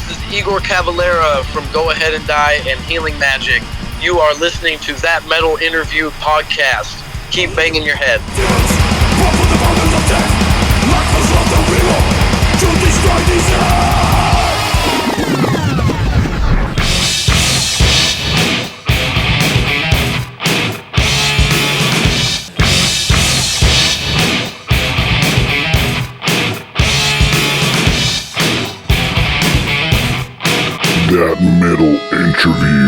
This is Igor Cavalera from Go Ahead and Die and Healing Magic. You are listening to That Metal Interview podcast. Keep banging your head. That Metal Interview.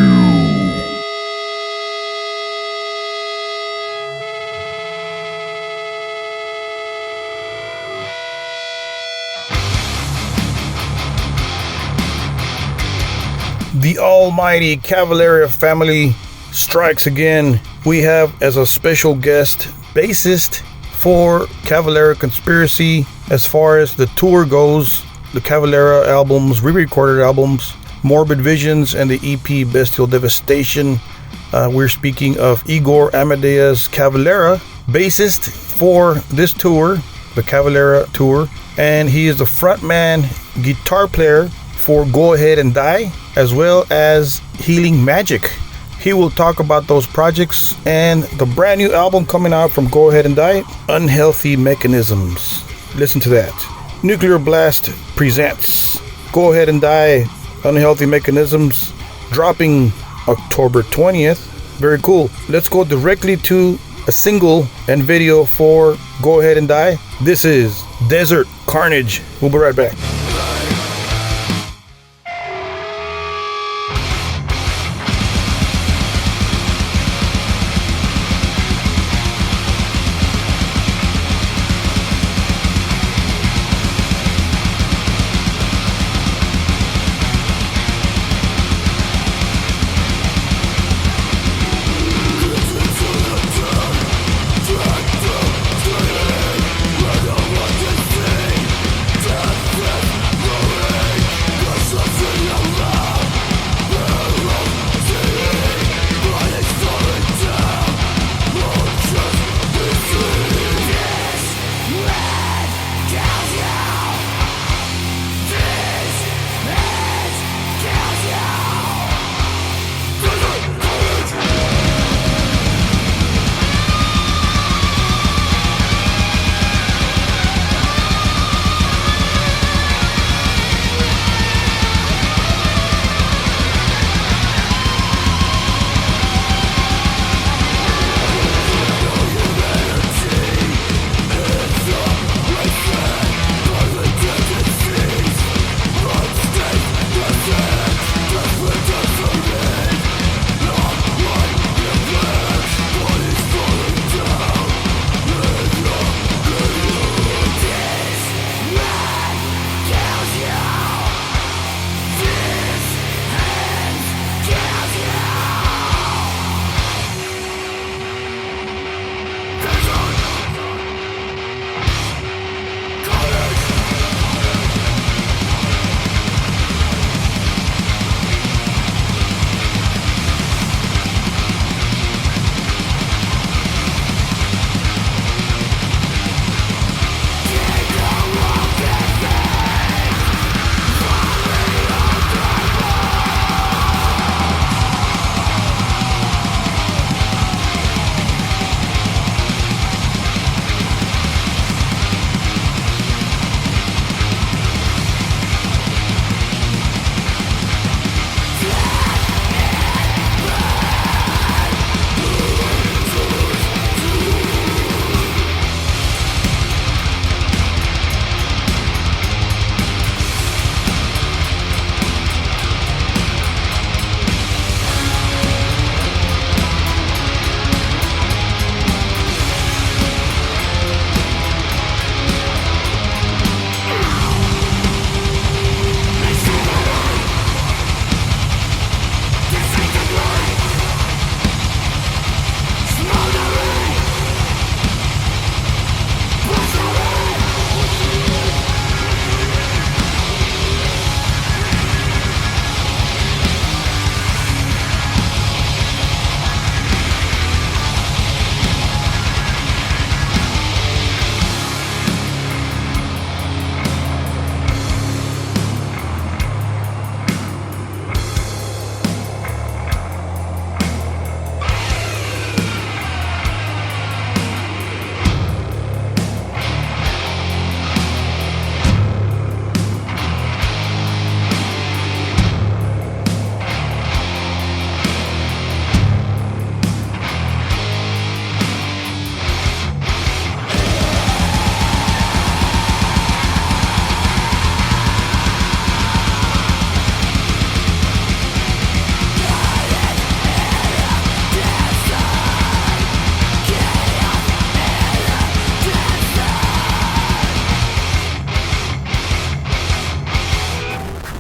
The almighty Cavalera family strikes again. We have as a special guest bassist for Cavalera Conspiracy. As far as the tour goes, the Cavalera albums, re-recorded albums, Morbid Visions and the EP Bestial Devastation. We're speaking of Igor Amadeus Cavalera, bassist for this tour, the Cavalera tour, and he is the frontman guitar player for Go Ahead and Die, as well as Healing Magic. He will talk about those projects and the brand new album coming out from Go Ahead and Die, Unhealthy Mechanisms. Listen to that. Nuclear Blast presents Go Ahead and Die, Unhealthy Mechanisms, dropping October 20th. Very cool. Let's go directly to a single and video for Go Ahead and Die. This is Desert Carnage. We'll be right back. Breath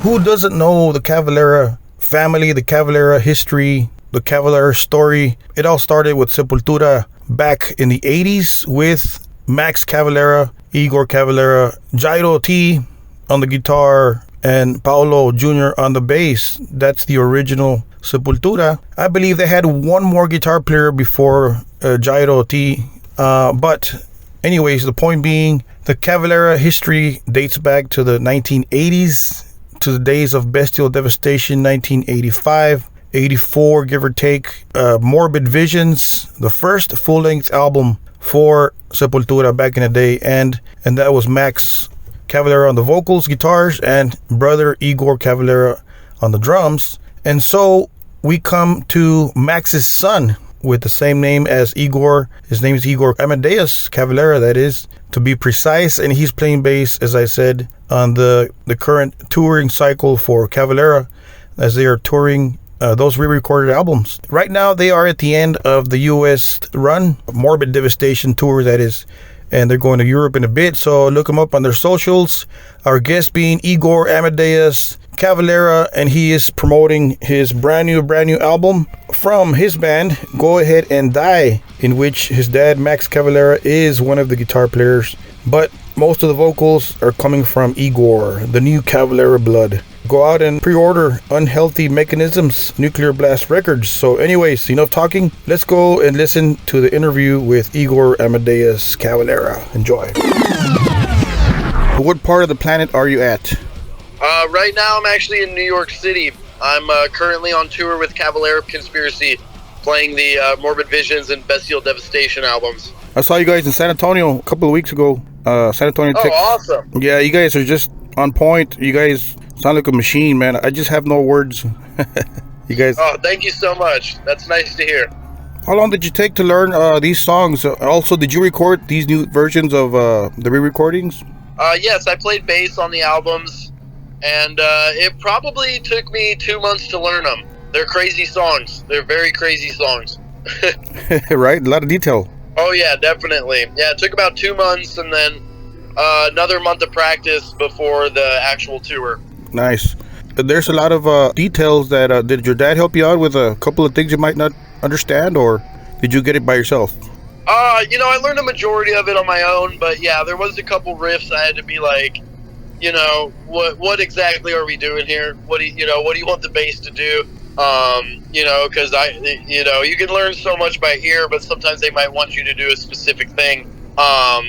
Who doesn't know the Cavalera family, the Cavalera history, the Cavalera story? It all started with Sepultura back in the 80s with Max Cavalera, Igor Cavalera, Jairo T on the guitar, and Paulo Jr. on the bass. That's the original Sepultura. I believe they had one more guitar player before Jairo T. But anyways, the point being, the Cavalera history dates back to the 1980s, to the days of Bestial Devastation, 1985, 84, give or take. Morbid Visions, the first full-length album for Sepultura back in the day, and that was Max Cavalera on the vocals, guitars, and brother Igor Cavalera on the drums. And so we come to Max's son with the same name as Igor. His name is Igor Amadeus Cavalera, that is, to be precise, and he's playing bass, as I said, on the current touring cycle for Cavalera, as they are touring those re-recorded albums. Right now, they are at the end of the U.S. run, Morbid Devastation tour, that is, and they're going to Europe in a bit, so look them up on their socials. Our guest being Igor Amadeus Cavalera, and he is promoting his brand new album from his band, Go Ahead and Die, in which his dad, Max Cavalera, is one of the guitar players, but most of the vocals are coming from Igor, the new Cavalera blood. Go out and pre-order Unhealthy Mechanisms Nuclear Blast Records. So anyways, enough talking. Let's go and listen to the interview with Igor Amadeus Cavalera. Enjoy. What part of the planet are you at? Right now I'm actually in New York City. I'm currently on tour with Cavalera Conspiracy, playing the Morbid Visions and Bestial Devastation albums. I saw you guys in San Antonio a couple of weeks ago. San Antonio. Oh, awesome. Yeah, you guys are just on point. You guys sound like a machine, man. I just have no words. You guys. Oh, thank you so much. That's nice to hear. How long did you take to learn these songs? Also, did you record these new versions of the re-recordings? Yes, I played bass on the albums, and it probably took me 2 months to learn them. They're crazy songs. They're very crazy songs. Right? A lot of detail. Oh, yeah, definitely. Yeah, it took about 2 months, and then another month of practice before the actual tour. Nice. There's a lot of details that did your dad help you out with a couple of things you might not understand, or did you get it by yourself? I learned a majority of it on my own, but yeah, there was a couple riffs I had to be like, what exactly are we doing here? What do you want the bass to do? Because you can learn so much by ear, but sometimes they might want you to do a specific thing.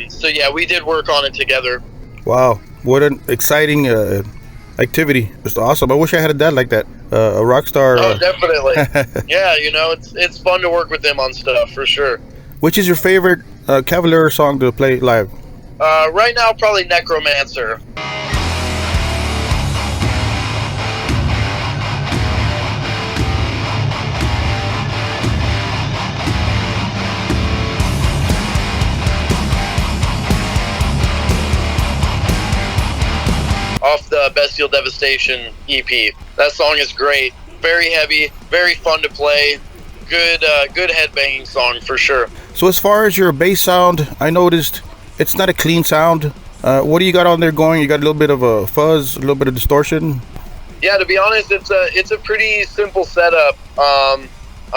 So yeah, we did work on it together. Wow, what an exciting activity. It's awesome. I wish I had a dad like that, a rock star. Oh, definitely. Yeah, it's fun to work with them on stuff, for sure. Which is your favorite Cavalera song to play live? Right now, probably Necromancer. Off the Bestial Devastation EP. That song is great. Very heavy, very fun to play. Good headbanging song for sure. So as far as your bass sound, I noticed it's not a clean sound. What do you got on there going? You got a little bit of a fuzz, a little bit of distortion? Yeah, to be honest, it's a pretty simple setup. I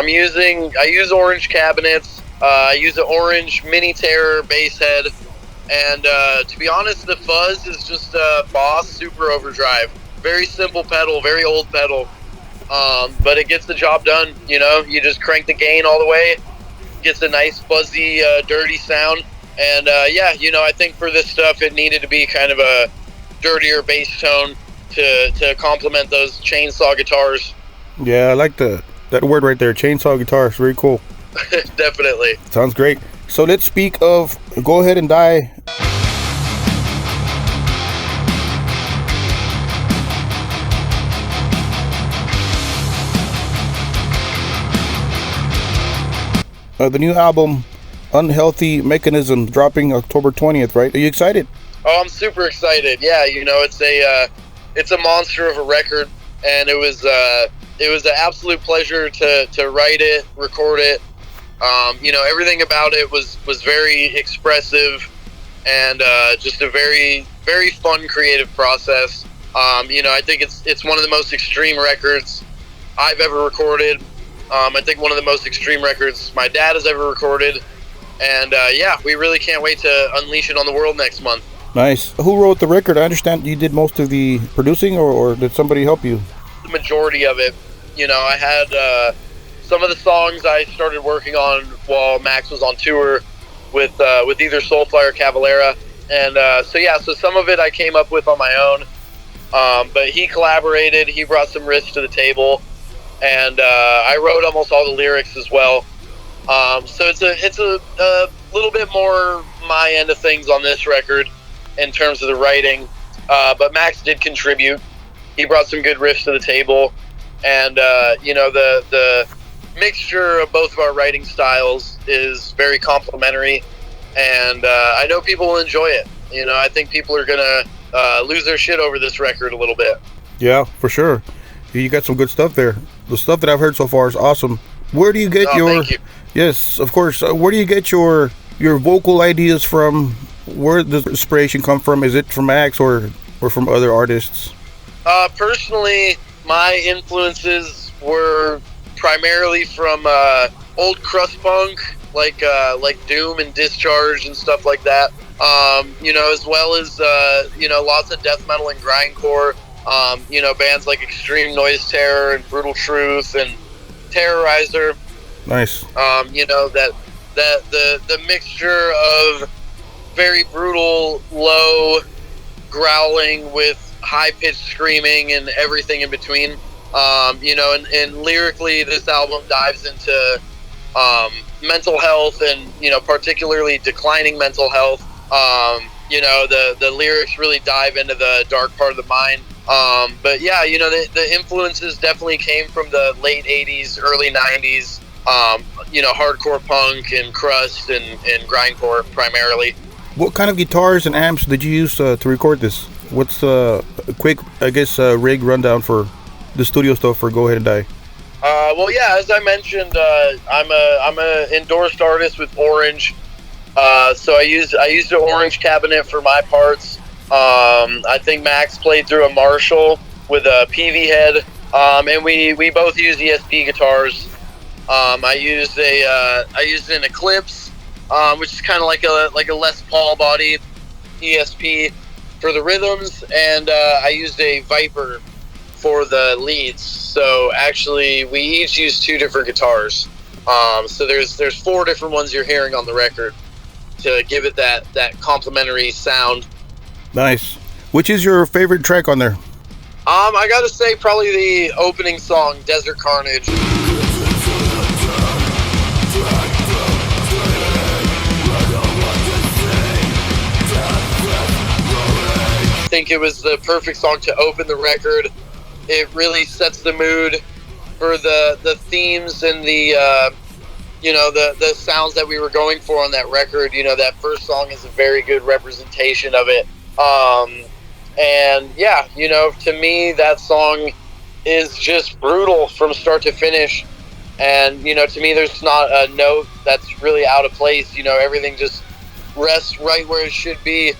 use orange cabinets. I use an orange Mini Terror bass head. And to be honest, the fuzz is just a Boss Super Overdrive. Very simple pedal, very old pedal. But it gets the job done, You just crank the gain all the way. Gets a nice, fuzzy, dirty sound. And, I think for this stuff, it needed to be kind of a dirtier bass tone to complement those chainsaw guitars. Yeah, I like that word right there, chainsaw guitar. It's very cool. Definitely. Sounds great. So let's speak of Go Ahead and Die. The new album, Unhealthy Mechanisms, dropping October 20th, right? Are you excited? Oh, I'm super excited. Yeah, it's a monster of a record, and it was an absolute pleasure to write it, record it. Everything about it was very expressive and just a very, very fun creative process. I think it's one of the most extreme records I've ever recorded. I think one of the most extreme records my dad has ever recorded. And we really can't wait to unleash it on the world next month. Nice. Who wrote the record? I understand you did most of the producing, or did somebody help you? The majority of it. I had some of the songs I started working on while Max was on tour with either Soulfly or Cavalera. And so some of it I came up with on my own. But he collaborated. He brought some riffs to the table. And I wrote almost all the lyrics as well. So it's a little bit more my end of things on this record in terms of the writing. But Max did contribute. He brought some good riffs to the table. And, the mixture of both of our writing styles is very complimentary. And I know people will enjoy it. I think people are going to lose their shit over this record a little bit. Yeah, for sure. You got some good stuff there. The stuff that I've heard so far is awesome. Where do you get Thank you. Yes, of course. Where do you get your vocal ideas from? Where does the inspiration come from? Is it from Max or from other artists? Personally, my influences were primarily from old crust punk, like Doom and Discharge and stuff like that. As well as lots of death metal and grindcore. Bands like Extreme Noise Terror and Brutal Truth and Terrorizer. Nice. That the mixture of very brutal, low growling with high-pitched screaming and everything in between. And lyrically, this album dives into mental health and, particularly declining mental health. The lyrics really dive into the dark part of the mind. The influences definitely came from the late 80s, early 90s, hardcore punk and crust and grindcore primarily. What kind of guitars and amps did you use to record this? What's the quick, rig rundown for the studio stuff for Go Ahead and Die? As I mentioned, I'm a endorsed artist with Orange. So I used an Orange cabinet for my parts. I think Max played through a Marshall with a PV head, and we both use ESP guitars. I used an Eclipse, which is kind of like a Les Paul body ESP for the rhythms, and I used a Viper for the leads. So actually, we each use two different guitars. So there's four different ones you're hearing on the record to give it that complementary sound. Nice. Which is your favorite track on there? I gotta say probably the opening song, Desert Carnage. I think it was the perfect song to open the record. It really sets the mood for the themes and the sounds that we were going for on that record. That first song is a very good representation of it. To me, that song is just brutal from start to finish. And, to me, there's not a note that's really out of place. Everything just rests right where it should be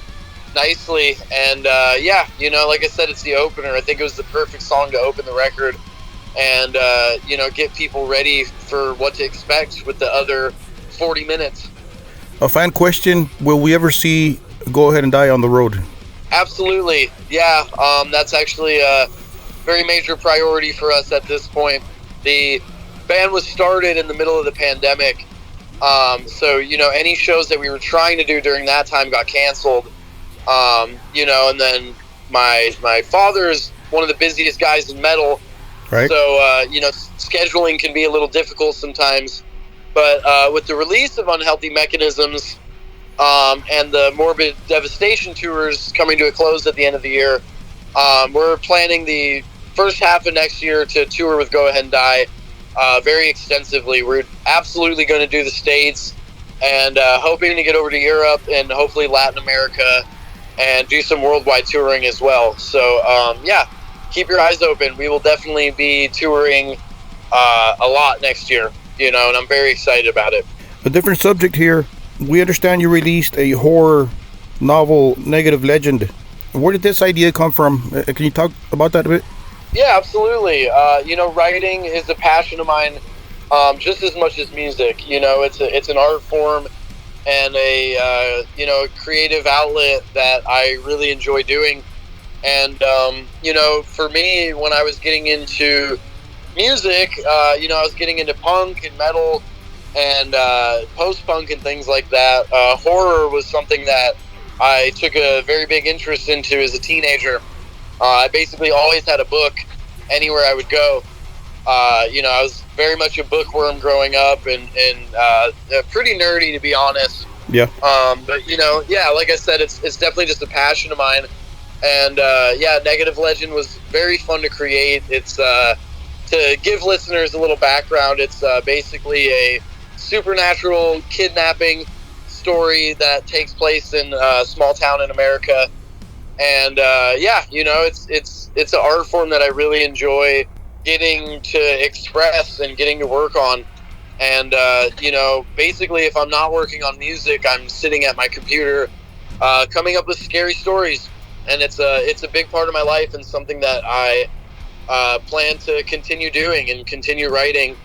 nicely. And, like I said, it's the opener. I think it was the perfect song to open the record and, get people ready for what to expect with the other 40 minutes. A fan question, will we ever see Go Ahead and Die on the road? Absolutely. Yeah. That's actually a very major priority for us at this point. The band was started in the middle of the pandemic. Any shows that we were trying to do during that time got canceled. And then my father is one of the busiest guys in metal. Right. So, scheduling can be a little difficult sometimes. But with the release of Unhealthy Mechanisms, and the Morbid Devastation tours coming to a close at the end of the year, we're planning the first half of next year to tour with Go Ahead and Die very extensively. We're absolutely going to do the States and hoping to get over to Europe and hopefully Latin America and do some worldwide touring as well. So, keep your eyes open. We will definitely be touring a lot next year, and I'm very excited about it. A different subject here. We understand you released a horror novel, Negative Legend. Where did this idea come from? Can you talk about that a bit? Yeah, absolutely. Writing is a passion of mine, just as much as music. It's an art form and a creative outlet that I really enjoy doing. And for me, when I was getting into music, I was getting into punk and metal and post-punk and things like that. Horror was something that I took a very big interest into as a teenager. I basically always had a book anywhere I would go. I was very much a bookworm growing up and pretty nerdy, to be honest. Yeah. But like I said, it's definitely just a passion of mine. And Negative Legend was very fun to create. It's to give listeners a little background. It's basically a supernatural kidnapping story that takes place in a small town in America. And it's an art form that I really enjoy getting to express and getting to work on. And basically, if I'm not working on music, I'm sitting at my computer coming up with scary stories. And it's a big part of my life and something that I plan to continue doing and continue writing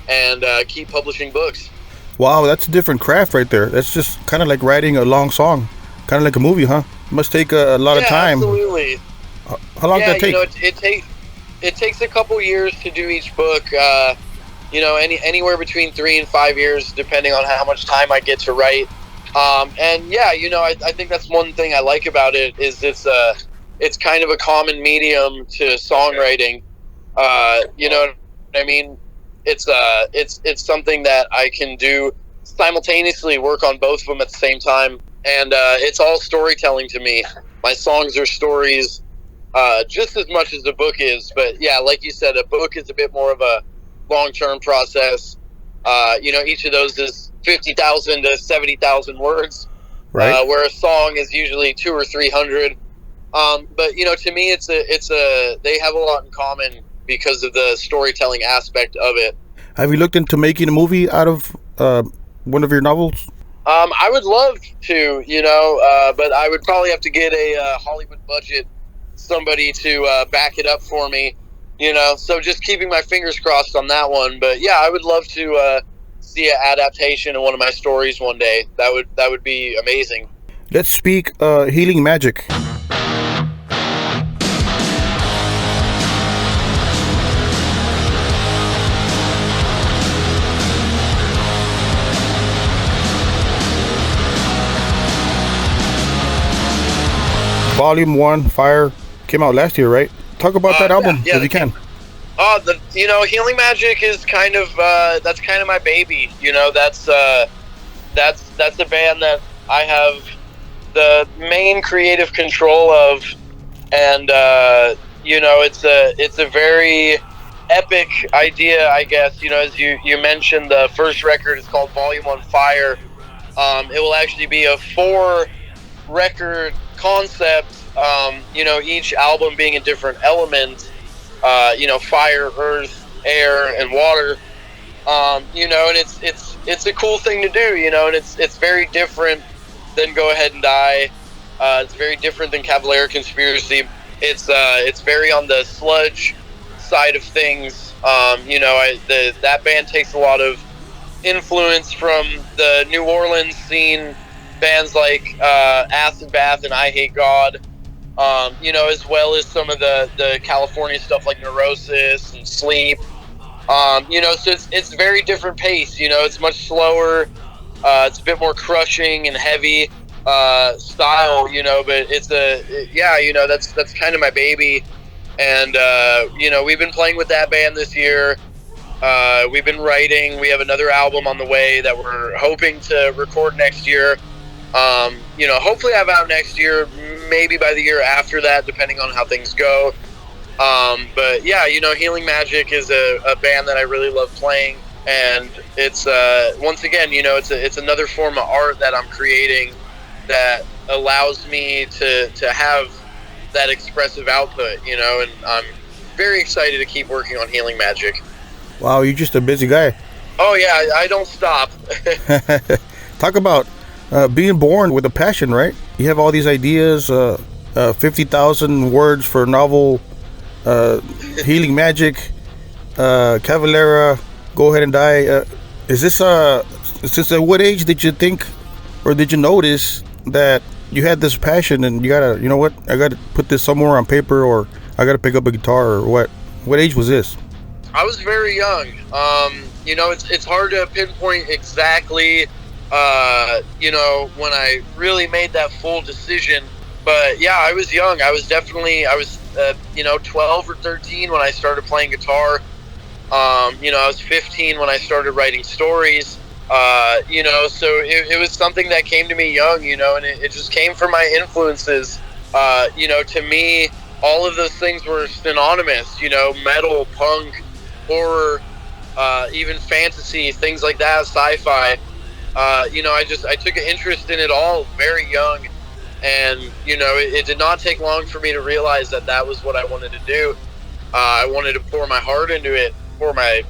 and keep publishing books. Wow, that's a different craft right there. That's just kind of like writing a long song, kind of like a movie, huh? Must take a lot of time. Absolutely. How long does that take? It takes a couple years to do each book. Anywhere between 3 and 5 years, depending on how much time I get to write. I think that's one thing I like about it is it's kind of a common medium to songwriting. You know what I mean? It's something that I can do simultaneously, work on both of them at the same time, and it's all storytelling to me. My songs are stories, just as much as the book is. But yeah, like you said, a book is a bit more of a long-term process. Each of those is 50,000 to 70,000 words, right? Where a song is usually 200 or 300. But to me, they have a lot in common because of the storytelling aspect of it. Have you looked into making a movie out of one of your novels? I would love to, but I would probably have to get a Hollywood budget, somebody to back it up for me, so just keeping my fingers crossed on that one. But yeah, I would love to see an adaptation of one of my stories one day. That would be amazing. Let's speak healing magic. Volume 1, Fire, came out last year, right? Talk about that album if you can. Healing Magic is kind of that's kind of my baby. That's a band that I have the main creative control of, and it's a very epic idea, I guess. As you mentioned, the first record is called Volume 1 Fire. It will actually be a 4-record concept, each album being a different element, fire, earth, air, and water, and it's a cool thing to do, and it's very different than Go Ahead and Die. It's very different than Cavalera Conspiracy. It's very on the sludge side of things. That band takes a lot of influence from the New Orleans scene, bands like Acid Bath and I Hate God, as well as some of the California stuff like Neurosis and Sleep. So it's very different pace. It's much slower. It's a bit more crushing and heavy style. But that's kind of my baby. And we've been playing with that band this year. We've been writing. We have another album on the way that we're hoping to record next year. Hopefully have out next year, maybe by the year after that, depending on how things go. But yeah, Healing Magic is a band that I really love playing, and it's once again, it's another form of art that I'm creating that allows me to have that expressive output, and I'm very excited to keep working on Healing Magic. Wow, you're just a busy guy. Oh yeah, I don't stop. Talk about being born with a passion, right? You have all these ideas. 50,000 words for novel, Healing Magic, Cavalera, Go Ahead and Die. Since at what age did you think, or did you notice that you had this passion and you gotta, you know what, I gotta put this somewhere on paper, or I gotta pick up a guitar, or what? What age was this? I was very young. It's hard to pinpoint exactly, when I really made that full decision. But yeah, I was young. I was 12 or 13 when I started playing guitar. I was 15 when I started writing stories. So it was something that came to me young, and it just came from my influences. To me, all of those things were synonymous, metal, punk, horror, even fantasy, things like that, sci-fi. I took an interest in it all very young. And, it did not take long for me to realize that was what I wanted to do. I wanted to pour my heart into it, pour my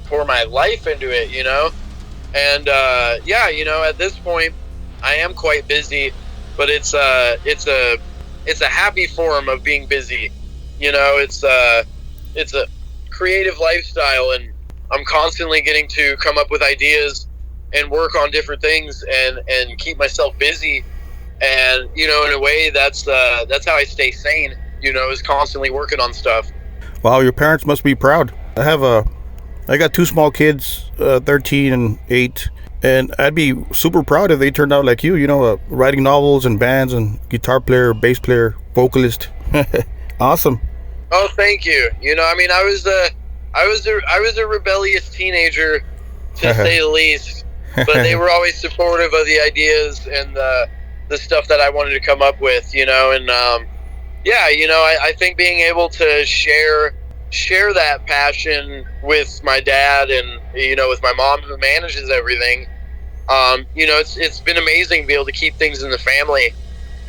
life into it, And, at this point, I am quite busy, but it's a happy form of being busy. It's a creative lifestyle, and I'm constantly getting to come up with ideas and work on different things and keep myself busy. And, in a way, that's how I stay sane, is constantly working on stuff. Wow, your parents must be proud. I got two small kids, 13 and 8, and I'd be super proud if they turned out like you, writing novels and bands and guitar player, bass player, vocalist. Awesome. Oh, thank you. I was a rebellious teenager, to say the least, but they were always supportive of the ideas and the stuff that I wanted to come up with, I think being able to share that passion with my dad and, with my mom who manages everything, it's been amazing to be able to keep things in the family.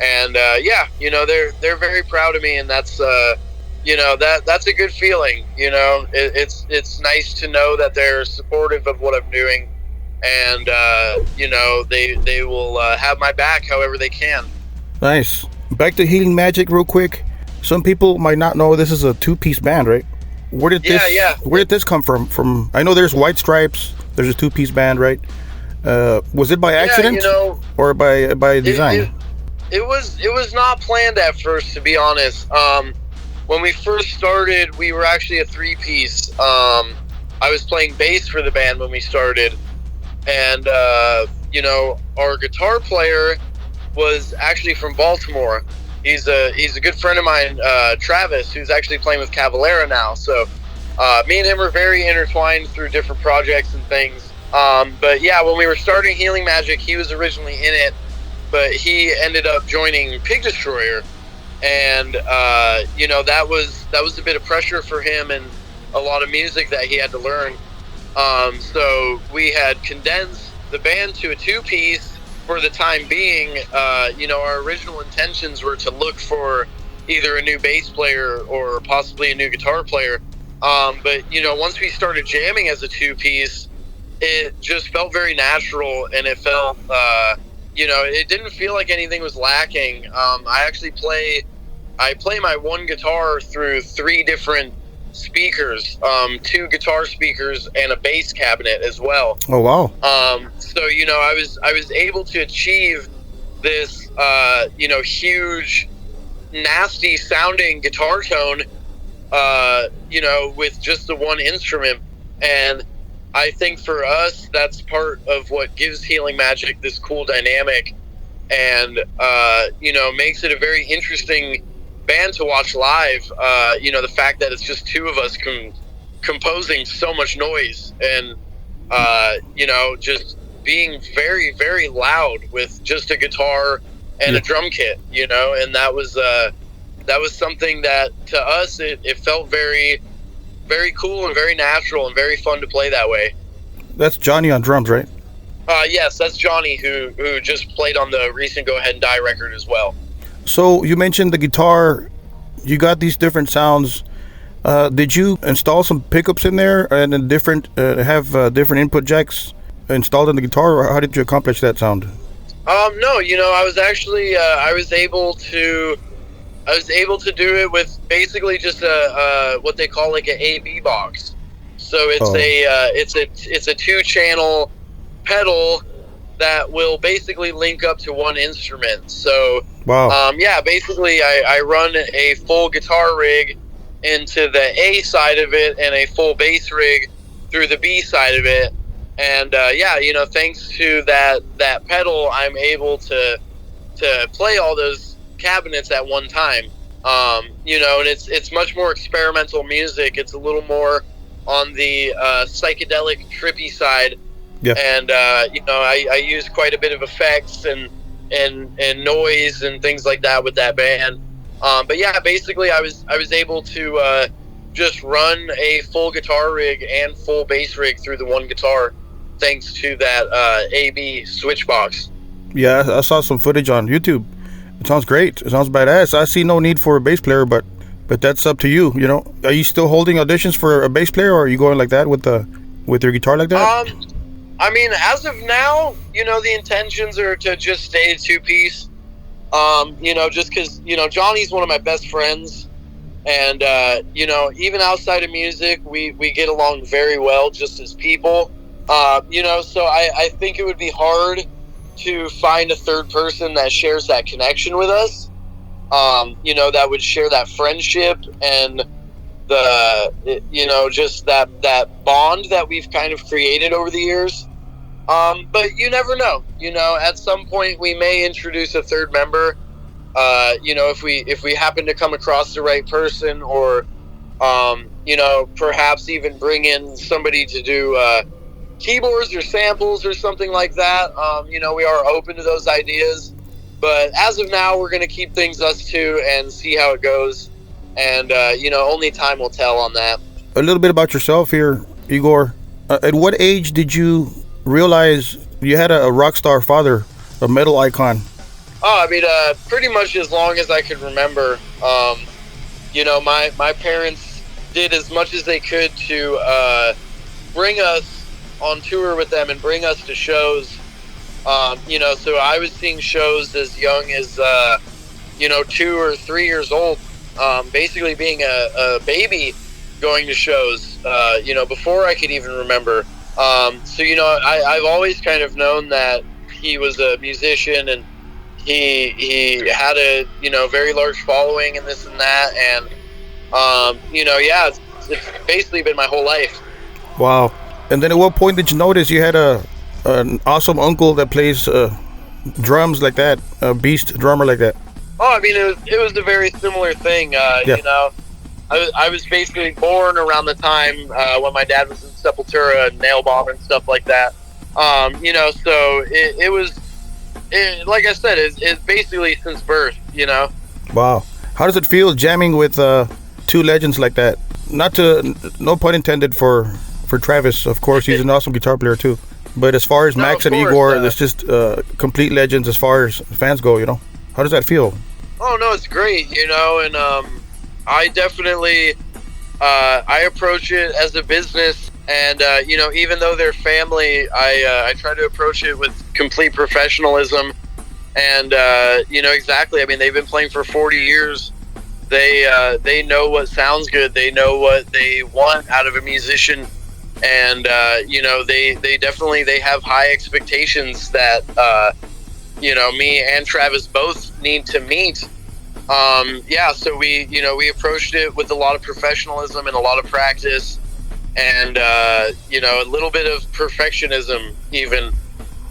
And, they're very proud of me, and that's, that's a good feeling, it's nice to know that they're supportive of what I'm doing. And, they will have my back however they can. Nice. Back to Healing Magic real quick. Some people might not know this is a two-piece band, right? Where did this come from? I know there's White Stripes. There's a two-piece band, right? Was it by accident or by design? It was not planned at first, to be honest. When we first started, we were actually a three-piece. I was playing bass for the band when we started. And, our guitar player was actually from Baltimore. He's a good friend of mine, Travis, who's actually playing with Cavalera now. So me and him were very intertwined through different projects and things. But yeah, when we were starting Healing Magic, he was originally in it, but he ended up joining Pig Destroyer. And, that was a bit of pressure for him and a lot of music that he had to learn. So we had condensed the band to a two-piece for the time being. Our original intentions were to look for either a new bass player or possibly a new guitar player. But once we started jamming as a two-piece, it just felt very natural, and it felt, it didn't feel like anything was lacking. I play my one guitar through 3 different speakers, 2 guitar speakers and a bass cabinet as well. Oh wow. So I was able to achieve this huge nasty sounding guitar tone with just the one instrument. And I think for us, that's part of what gives Healing Magic this cool dynamic, and makes it a very interesting band to watch live. The fact that it's just 2 of us composing so much noise, and just being very, very loud with just a guitar and a drum kit, and that was something that to us it felt very, very cool and very natural and very fun to play that way. That's Johnny on drums, right? Yes, that's Johnny, who just played on the recent Go Ahead and Die record as well. So you mentioned the guitar. You got these different sounds. Did you install some pickups in there and then different input jacks installed in the guitar, or how did you accomplish that sound? No, I was actually I was able to I was able to do it with basically just a what they call like an AB box. So it's a 2-channel pedal that will basically link up to one instrument. So wow. Basically I run a full guitar rig into the A side of it and a full bass rig through the B side of it. And thanks to that pedal, I'm able to play all those cabinets at one time. And it's much more experimental music. It's a little more on the psychedelic, trippy side. Yeah. And I use quite a bit of effects and noise and things like that with that band. Basically I was able to just run a full guitar rig and full bass rig through the one guitar, thanks to that AB switch box. Yeah, I saw some footage on YouTube. It sounds great. It sounds badass. I see no need for a bass player, but that's up to you. Are you still holding auditions for a bass player, or are you going like that with your guitar like that? As of now, the intentions are to just stay a 2-piece. Just because Johnny's one of my best friends, and even outside of music, we get along very well just as people. So I think it would be hard to find a third person that shares that connection with us, that would share that friendship and just that bond that we've kind of created over the years. But you never know, at some point we may introduce a third member, if we happen to come across the right person, or, perhaps even bring in somebody to do, keyboards or samples or something like that. We are open to those ideas, but as of now, we're going to keep things us two and see how it goes. And, only time will tell on that. A little bit about yourself here, Igor. At what age did you realize you had a rock star father, a metal icon? Pretty much as long as I could remember. My parents did as much as they could to bring us on tour with them and bring us to shows. So I was seeing shows as young as 2 or 3 years old, basically being a baby going to shows, before I could even remember. I've always kind of known that he was a musician, and he had a very large following and this and that, and it's basically been my whole life. Wow. And then at what point did you notice you had an awesome uncle that plays drums like that, a beast drummer like that? It was a very similar thing. I was basically born around the time when my dad was in Sepultura and Nailbomb and stuff like that. So it was, like I said, it's basically since birth. Wow. How does it feel jamming with two legends like that? No pun intended for Travis, of course. He's an awesome guitar player too. But as far as Max and Igor, it's just complete legends as far as fans go. How does that feel? Oh no, it's great. And I definitely I approach it as a business, and even though they're family, I try to approach it with complete professionalism. And exactly. They've been playing for 40 years. They know what sounds good. They know what they want out of a musician. And they definitely have high expectations that me and Travis both need to meet. So we approached it with a lot of professionalism and a lot of practice, and a little bit of perfectionism even.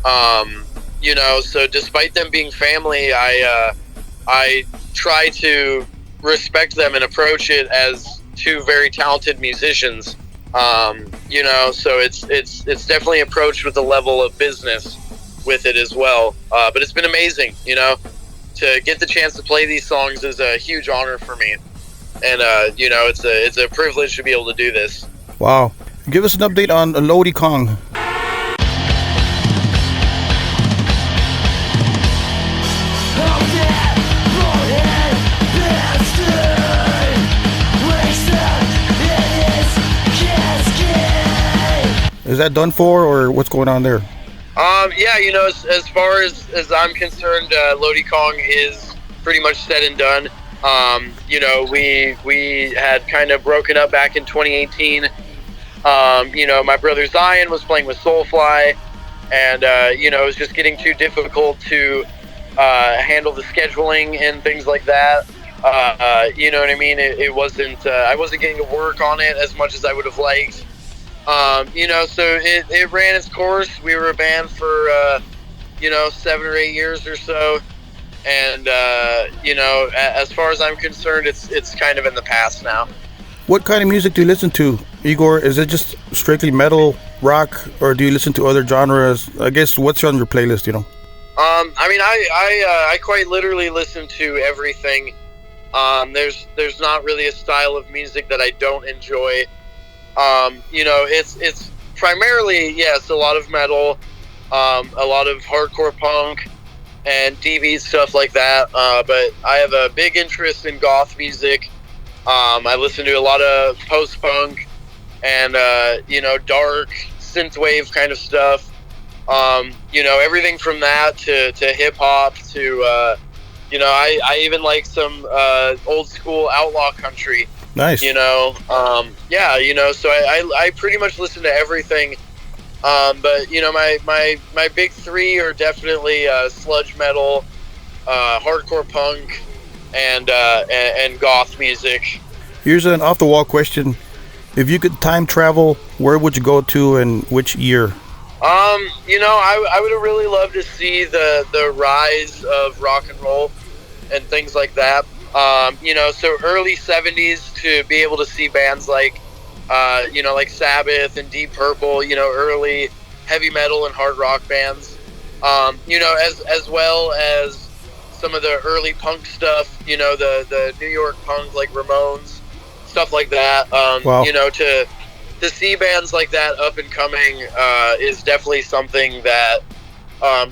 So despite them being family, I try to respect them and approach it as two very talented musicians. So it's definitely approached with a level of business with it as well. But it's been amazing, to get the chance to play these songs is a huge honor for me. And, it's a privilege to be able to do this. Wow. Give us an update on Lodi Kong. Is that done for, or what's going on there? As far as I'm concerned, Lodi Kong is pretty much said and done. You know, we had kind of broken up back in 2018. You know, my brother Zion was playing with Soulfly, and you know, it was just getting too difficult to handle the scheduling and things like that. You know what I mean? It wasn't. I wasn't getting to work on it as much as I would have liked. You know, so it ran its course. We were a band for you know, 7 or 8 years or so, and you know, as far as I'm concerned, it's kind of in the past now. What kind of music do you listen to, Igor? Is it just strictly metal, rock, or do you listen to other genres? I guess what's on your playlist, you know? I mean, I quite literally listen to everything. There's not really a style of music that I don't enjoy. You know, it's primarily, yes, a lot of metal, a lot of hardcore punk and D-beat stuff like that. But I have a big interest in goth music. I listen to a lot of post-punk and, you know, dark synthwave kind of stuff. You know, everything from that to hip-hop to, you know, I even like some old-school outlaw country. Nice. You know, yeah, you know, so I pretty much listen to everything. But, you know, my big three are definitely sludge metal, hardcore punk, and goth music. Here's an off-the-wall question. If you could time travel, where would you go to and which year? You know, I would have really loved to see the rise of rock and roll and things like that. You know, so early 70s to be able to see bands like, you know, like Sabbath and Deep Purple, you know, early heavy metal and hard rock bands. You know, as well as some of the early punk stuff, you know, the New York punk like Ramones, stuff like that. Wow. You know, to see bands like that up and coming is definitely something that,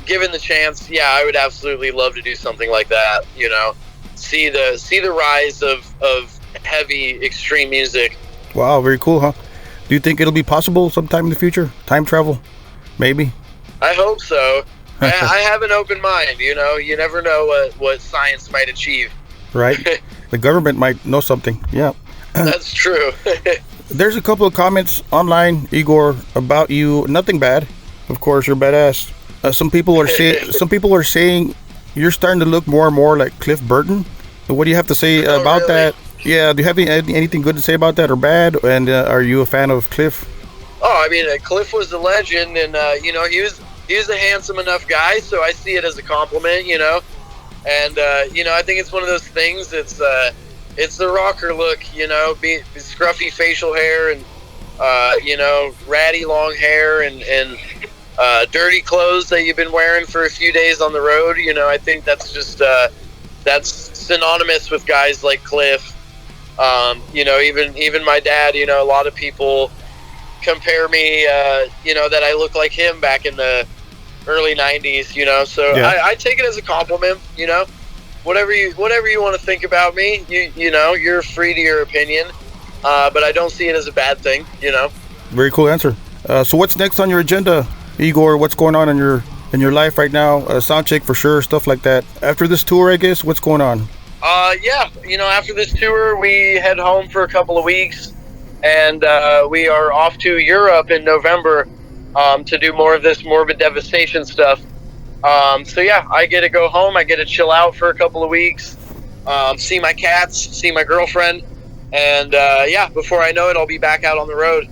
given the chance, yeah, I would absolutely love to do something like that. You know, see the rise of heavy extreme music. Wow, very cool, huh? Do you think it'll be possible sometime in the future? Time travel? Maybe? I hope so. I have an open mind, you know. You never know what science might achieve. Right? The government might know something. Yeah. That's true. There's a couple of comments online, Igor, about you. Nothing bad. Of course, you're badass. Some people are saying you're starting to look more and more like Cliff Burton. What do you have to say about really? that? Yeah, do you have anything good to say about that or bad? And are you a fan of Cliff? Oh, I mean, Cliff was a legend, and you know, he was a handsome enough guy, so I see it as a compliment, you know. And you know, I think it's one of those things. It's the rocker look, you know, scruffy facial hair and you know, ratty long hair and dirty clothes that you've been wearing for a few days on the road. You know, I think that's just that's synonymous with guys like Cliff. You know, even my dad, you know, a lot of people compare me, you know, that I look like him back in the early 90s, you know, so yeah. I take it as a compliment, you know, whatever you want to think about me, you know, you're free to your opinion, but I don't see it as a bad thing, you know. Very cool answer. So what's next on your agenda, Igor? What's going on in your life right now? Sound check for sure, stuff like that. After this tour, I guess, what's going on? Yeah, you know, after this tour, we head home for a couple of weeks, and we are off to Europe in November to do more of this Morbid Devastation stuff. So yeah, I get to go home, I get to chill out for a couple of weeks, see my cats, see my girlfriend, and yeah, before I know it, I'll be back out on the road.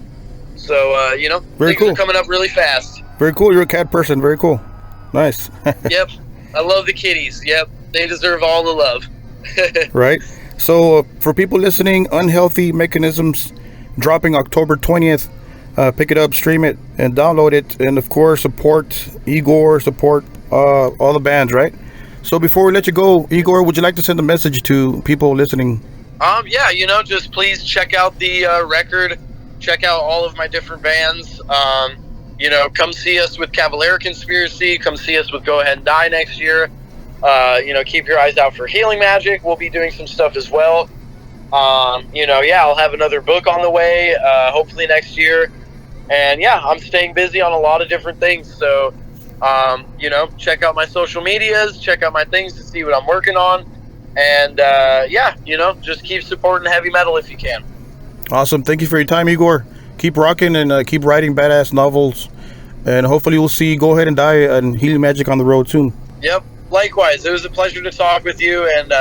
So, you know, very things cool. are coming up really fast. Very cool, you're a cat person, very cool. Nice. Yep, I love the kitties, yep, they deserve all the love. Right. So for people listening, Unhealthy Mechanisms dropping October 20th. Pick it up, stream it, and download it, and of course support Igor, support all the bands, right? So before we let you go, Igor, would you like to send a message to people listening? Yeah, you know, just please check out the record, check out all of my different bands. You know, come see us with Cavalera Conspiracy, come see us with Go Ahead and Die next year. You know, keep your eyes out for Healing Magic. We'll be doing some stuff as well. You know, yeah, I'll have another book on the way, hopefully next year. And yeah, I'm staying busy on a lot of different things. So, you know, check out my social medias, check out my things to see what I'm working on. And yeah, just keep supporting heavy metal if you can. Awesome. Thank you for your time, Igor. Keep rocking and keep writing badass novels. And hopefully we'll see Go Ahead and Die and Healing Magic on the road soon. Yep. Likewise. It was a pleasure to talk with you. And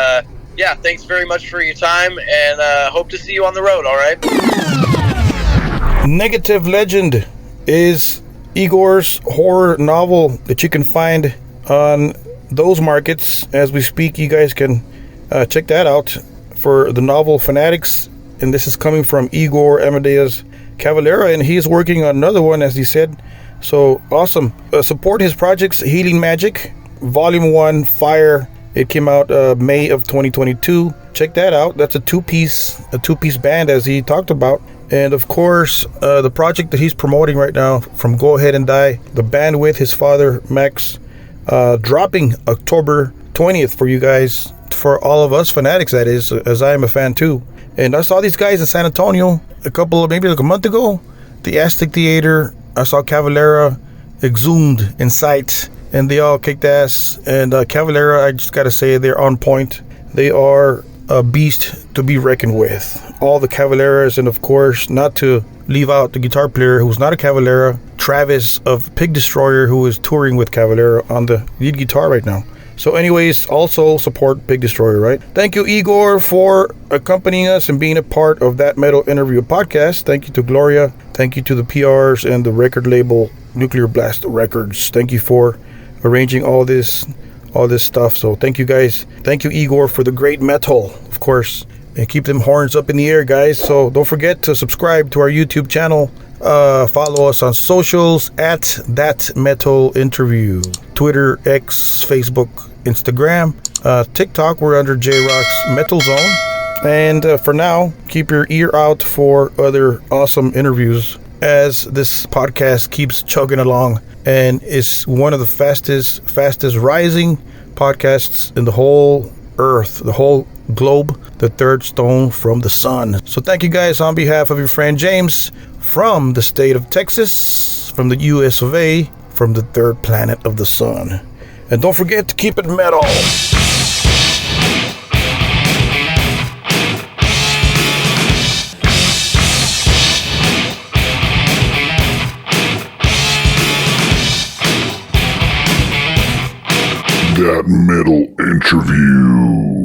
yeah, thanks very much for your time. And hope to see you on the road. All right. Negative Legend is Igor's horror novel that you can find on those markets as we speak. You guys can check that out for the novel fanatics. And this is coming from Igor Amadeus Cavalera, and he's working on another one, as he said. So awesome. Support his projects. Healing Magic Volume 1 Fire. It came out May of 2022. Check that out. That's a two-piece band, as he talked about. And of course, the project that he's promoting right now from Go Ahead and Die, the band with his father Max, dropping October 20th for you guys, for all of us fanatics, that is, as I am a fan too. And I saw these guys in San Antonio maybe like a month ago, the Aztec Theater. I saw Cavalera Exhumed in sight, and they all kicked ass. And Cavalera, I just gotta say, they're on point. They are a beast to be reckoned with. All the Cavaleras, and of course, not to leave out the guitar player who's not a Cavalera, Travis of Pig Destroyer, who is touring with Cavalera on the lead guitar right now. So anyways, also support Pig Destroyer, right? Thank you, Igor, for accompanying us and being a part of That Metal Interview podcast. Thank you to Gloria. Thank you to the PRs and the record label Nuclear Blast Records. Thank you for arranging all this stuff. So thank you, guys. Thank you, Igor, for the great metal, of course. And keep them horns up in the air, guys. So don't forget to subscribe to our YouTube channel. Follow us on socials at That Metal Interview. Twitter, X, Facebook, Instagram, TikTok. We're under J-Rock's Metal Zone. And for now, keep your ear out for other awesome interviews as this podcast keeps chugging along and is one of the fastest rising podcasts in the whole earth, the whole globe, the third stone from the sun. So thank you, guys, on behalf of your friend James from the state of Texas, from the US of A, from the third planet of the sun. And don't forget to keep it metal. That Metal Interview.